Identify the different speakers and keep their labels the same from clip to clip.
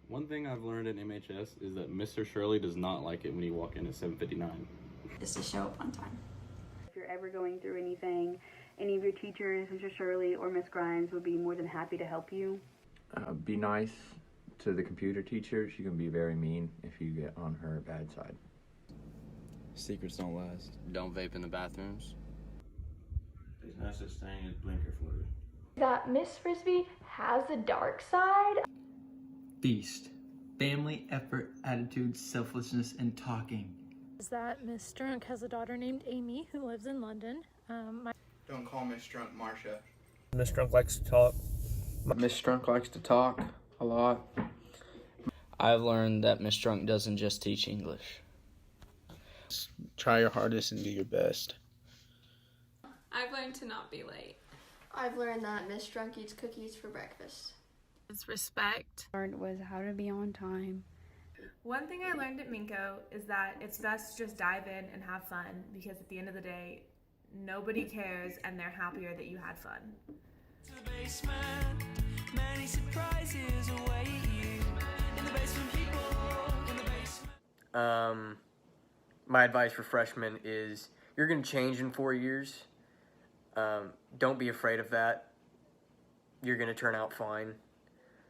Speaker 1: One thing I've learned in MHS is that Mr. Shirley does not like it when you walk in at 7:59.
Speaker 2: Just to show up on time.
Speaker 3: If you're ever going through anything, any of your teachers, Mr. Shirley or Miss Grimes, would be more than happy to help you.
Speaker 4: Be nice to the computer teacher. She can be very mean if you get on her bad side.
Speaker 5: Secrets don't last.
Speaker 6: Don't vape in the bathrooms.
Speaker 1: There's no such thing as blinker fluid.
Speaker 7: That Miss Frisbee has a dark side.
Speaker 8: Feast. Family, effort, attitude, selflessness, and talking.
Speaker 9: Is that Miss Drunk has a daughter named Amy who lives in London.
Speaker 10: Don't call Miss Drunk Marcia.
Speaker 11: Miss Drunk likes to talk.
Speaker 12: Miss Drunk likes to talk a lot.
Speaker 6: I've learned that Miss Drunk doesn't just teach English.
Speaker 11: Try your hardest and do your best.
Speaker 13: I've learned to not be late.
Speaker 7: I've learned that Miss Drunk eats cookies for breakfast.
Speaker 13: It's respect.
Speaker 2: Learned was how to be on time.
Speaker 13: One thing I learned at Minko is that it's best to just dive in and have fun, because at the end of the day, nobody cares and they're happier that you had fun.
Speaker 14: The basement, many surprises await you. In the basement, people in the basement.
Speaker 15: My advice for freshmen is you're going to change in 4 years. Don't be afraid of that. You're going to turn out fine.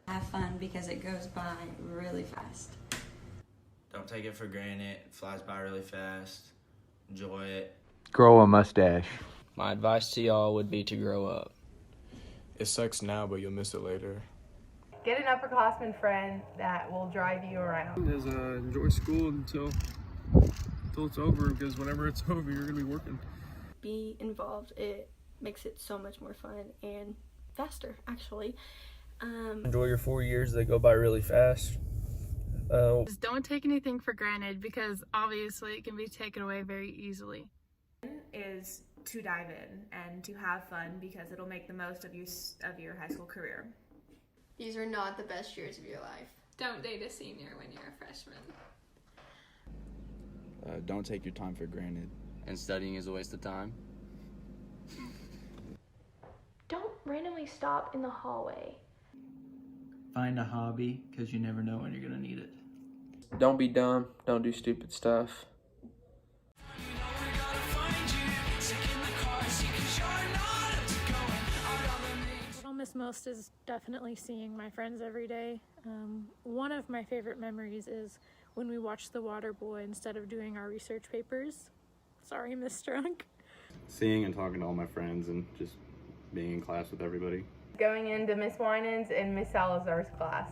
Speaker 2: Have fun because it goes by really fast.
Speaker 5: Don't take it for granted. It flies by really fast. Enjoy it.
Speaker 4: Grow a mustache.
Speaker 6: My advice to y'all would be to grow up.
Speaker 5: It sucks now, but you'll miss it later.
Speaker 13: Get an upperclassman friend that will drive you around.
Speaker 11: Enjoy school until it's over, because whenever it's over, you're going to be working.
Speaker 7: Be involved. It makes it so much more fun and faster, actually.
Speaker 11: Enjoy your 4 years. They go by really fast.
Speaker 13: Just don't take anything for granted, because obviously it can be taken away very easily. Is to dive in and to have fun, because it'll make the most of your high school career.
Speaker 7: These are not the best years of your life.
Speaker 13: Don't date a senior when you're a freshman.
Speaker 5: Don't take your time for granted.
Speaker 6: And studying is a waste of time.
Speaker 7: Don't randomly stop in the hallway.
Speaker 8: Find a hobby, because you never know when you're going to need it.
Speaker 12: Don't be dumb. Don't do stupid stuff.
Speaker 9: What I'll miss most is definitely seeing my friends every day. One of my favorite memories is when we watched The Water Boy instead of doing our research papers. Sorry, Miss Drunk.
Speaker 1: Seeing and talking to all my friends and just being in class with everybody.
Speaker 13: Going into Miss Winans and Miss Salazar's class.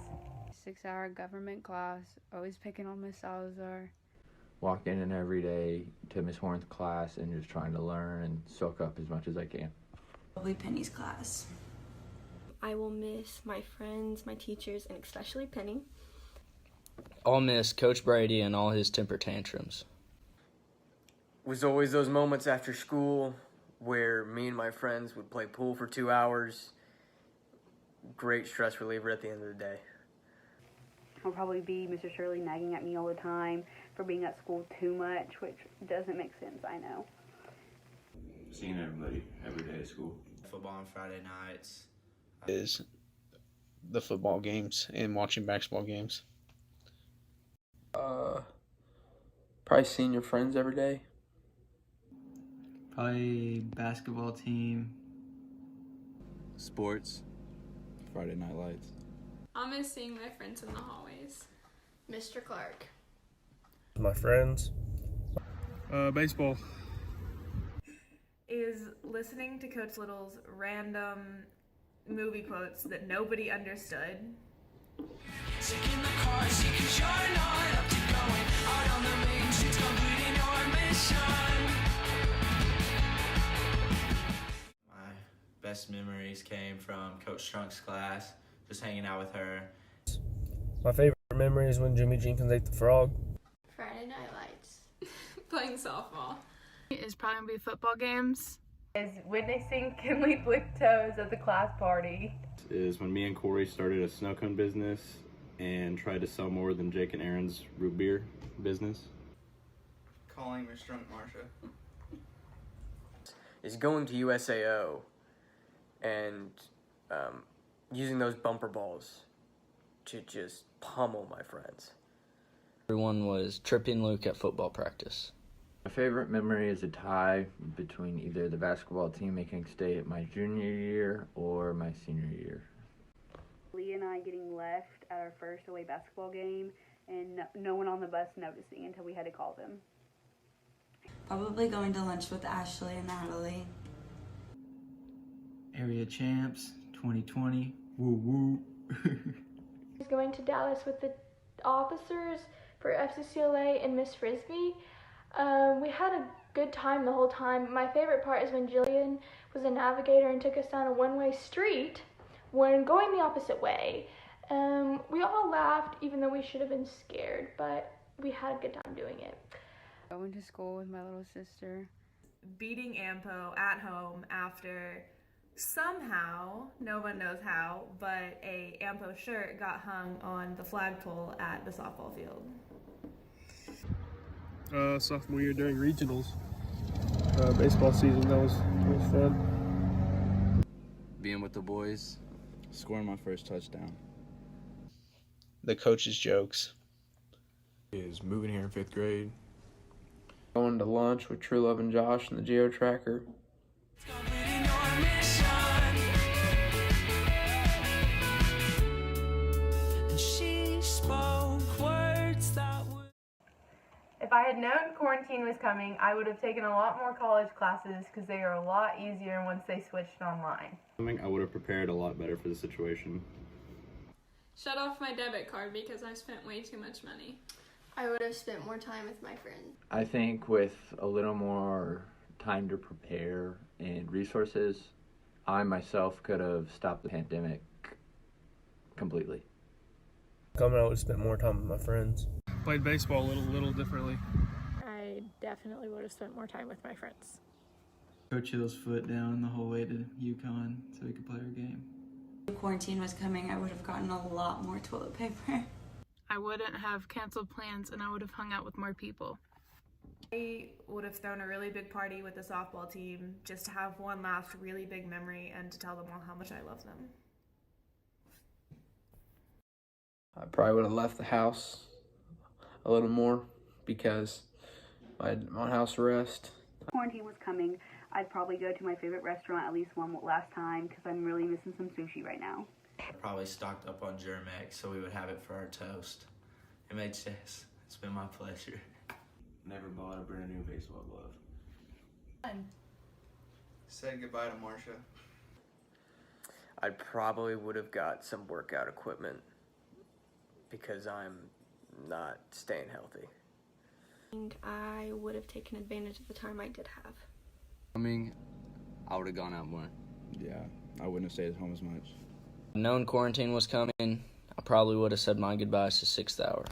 Speaker 2: 6-hour government class, always picking on Miss Salazar.
Speaker 4: Walking in every day to Miss Horn's class and just trying to learn and soak up as much as I can.
Speaker 2: Probably Penny's class.
Speaker 7: I will miss my friends, my teachers, and especially Penny.
Speaker 6: I'll miss Coach Brady and all his temper tantrums.
Speaker 15: It was always those moments after school where me and my friends would play pool for 2 hours. Great stress reliever at the end of the day.
Speaker 3: I'll probably be Mr. Shirley nagging at me all the time for being at school too much, which doesn't make sense, I know.
Speaker 1: Seeing everybody every day at school.
Speaker 5: Football on Friday nights.
Speaker 11: Is the football games and watching basketball games.
Speaker 12: Probably seeing your friends every day.
Speaker 8: Probably basketball team.
Speaker 5: Sports. Friday night lights.
Speaker 13: I'll miss seeing my friends in the hallways.
Speaker 7: Mr. Clark.
Speaker 11: My friends. Baseball.
Speaker 13: Is listening to Coach Little's random movie quotes that nobody understood.
Speaker 14: Sick in the car seat 'cause you're not up to going out on the main streets, completing your mission.
Speaker 5: My best memories came from Coach Trunk's class, just hanging out with her.
Speaker 11: My favorite memory is when Jimmy Jenkins ate the frog.
Speaker 7: Friday Night Lights.
Speaker 13: Playing softball. Is probably going to be football games. Is witnessing Kinley lick toes at the class party.
Speaker 1: Is when me and Corey started a snow cone business and tried to sell more than Jake and Aaron's root beer business.
Speaker 10: Calling Miss Drunk Marcia.
Speaker 15: Is going to USAO and using those bumper balls to just pummel my friends.
Speaker 6: Everyone was tripping Luke at football practice.
Speaker 4: My favorite memory is a tie between either the basketball team making state my junior year or my senior year.
Speaker 3: Lee and I getting left at our first away basketball game and no one on the bus noticing until we had to call them.
Speaker 16: Probably going to lunch with Ashley and Natalie.
Speaker 8: Area champs, 2020, woo woo.
Speaker 7: He's going to Dallas with the officers for FCCLA and Miss Frisbee. We had a good time the whole time. My favorite part is when Jillian was a navigator and took us down a one-way street when going the opposite way. We all laughed even though we should have been scared, but we had a good time doing it.
Speaker 2: I went to school with my little sister.
Speaker 13: Beating Ampo at home after somehow, no one knows how, but a Ampo shirt got hung on the flagpole at the softball field.
Speaker 11: Sophomore year during regionals, baseball season, that was fun.
Speaker 1: Being with the boys, scoring my first touchdown.
Speaker 10: The coach's jokes.
Speaker 17: Is moving here in 5th grade.
Speaker 12: Going to lunch with True Love and Josh and the Geo Tracker.
Speaker 13: If I had known quarantine was coming, I would have taken a lot more college classes because they are a lot easier once they switched online.
Speaker 1: I would have prepared a lot better for the situation.
Speaker 18: Shut off my debit card because I spent way too much money.
Speaker 7: I would have spent more time with my friends.
Speaker 4: I think with a little more time to prepare and resources, I myself could have stopped the pandemic completely.
Speaker 11: Coming out, I would have spent more time with my friends. Played baseball a little differently.
Speaker 9: I definitely would have spent more time with my friends.
Speaker 8: Coach Hill's foot down the whole way to UConn so we could play our game.
Speaker 16: If quarantine was coming, I would have gotten a lot more toilet paper.
Speaker 13: I wouldn't have canceled plans and I would have hung out with more people. I would have thrown a really big party with the softball team just to have one last really big memory and to tell them all how much I love them.
Speaker 12: I probably would have left the house a little more because I had my house arrest.
Speaker 3: If quarantine was coming, I'd probably go to my favorite restaurant at least one last time because I'm really missing some sushi right now.
Speaker 5: I probably stocked up on Germex so we would have it for our toast. MHS, it's been my pleasure.
Speaker 17: Never bought a brand new baseball glove.
Speaker 10: Fun. Said goodbye to Marcia.
Speaker 15: I probably would have got some workout equipment because I'm not staying healthy.
Speaker 7: I would have taken advantage of the time I did have.
Speaker 6: I would have gone out more.
Speaker 17: Yeah, I wouldn't have stayed at home as much.
Speaker 6: Known quarantine was coming, I probably would have said my goodbyes to 6th hour.